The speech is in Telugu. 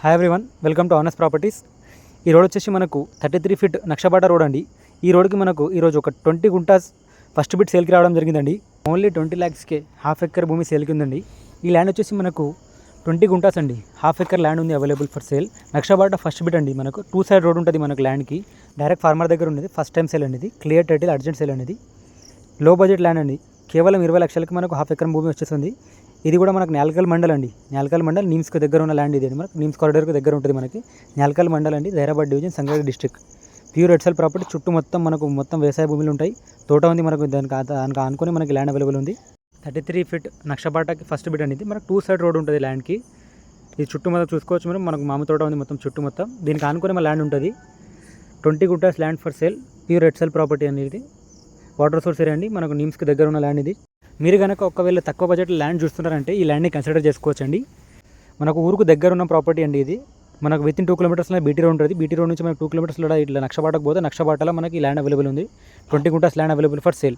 Hi everyone, welcome to honest properties. ఈ రోడ్ వచ్చేసి మనకు 33 ఫీట్ నక్షబాట రోడ్ అండి. ఈ రోడ్కి మనకు ఈరోజు ఒక 20 గుంటాస్ ఫస్ట్ బిట్ సేల్కి రావడం జరిగిందండి. ఓన్లీ 20 lakhsకే హాఫ్ ఎకర్ భూమి సేల్కి ఉందండి. ఈ ల్యాండ్ వచ్చేసి మనకు 20 గుంటాస్ అండి. హాఫ్ ఎకర్ ల్యాండ్ ఉంది అవైలబుల్ ఫర్ సేల్. నక్షబాట ఫస్ట్ బిట్ అండి. మనకు 2 side రోడ్ ఉంటుంది మనకు ల్యాండ్కి. డైరెక్ట్ ఫార్మర్ దగ్గర ఉన్నది. ఫస్ట్ టైం సేల్ అనేది, క్లియర్ టైటిల్, అర్జెంట్ సేల్ అనేది. లో బడ్జెట్ ల్యాండ్ అండి. కేవలం 20 లక్షలకి మనకు హాఫ్ ఎకర్ భూమి వచ్చేస్తుంది. ఇది కూడా మనకు న్యాల్కల్ మండల్ అండి. న్యాల్కల్ మండల్ నిమ్స్కి దగ్గర ఉన్న ల్యాండ్ ఇది అండి. మనకు నిమ్స్ కారిడార్కి దగ్గర ఉంటుంది మనకి. న్యాల్కల్ మండల్ అండి, Zaheerabad division, Sangareddy district. Pure ఎడ్సెల్ ప్రాపర్టీ. చుట్టూ మొత్తం వ్యవసాయ భూములు ఉంటాయి. తోట ఉంది మనకు. దానికి అనుకుని మనకి ల్యాండ్ అవైలబుల్ ఉంది. 33 ఫీట్ నక్షబాటకి ఫస్ట్ బిట్ అనేది. మనకు 2 side రోడ్ ఉంటుంది ల్యాండ్కి. ఇది చుట్టూ మొత్తం చూసుకోవచ్చు మనం. మనకు మామిడి తోట ఉంది మొత్తం చుట్టూ మొత్తం. దీనికి అనుకుని మన ల్యాండ్ ఉంటుంది. 20 guntas land for sale. Pure ఎడ్సెల్ ప్రాపర్టీ అనేది. వాటర్ సోర్స్ ఏరియా అండి. మనకు నిమ్స్కి దగ్గర ఉన్న ల్యాండ్ ఇది. మీరు కనుక ఒకవేళ తక్కువ బడ్జెట్ ల్యాండ్ చూస్తున్నారంటే ఈ ల్యాండ్ని కన్సిడర్ చేసుకోవచ్చండి. మనకు ఊరుకు దగ్గర ఉన్న ప్రాపర్టీ అండి ఇది. మనకు with in 2 kilometers BT road ఉంటుంది. బీటీ రోడ్ నుంచి మనకు 2 kilometers ఇట్లా నక్షబాటకు పోతే నక్షబాటలో మనకి ల్యాండ్ అవైలబుల్ ఉంది. 20 guntas land available for sale.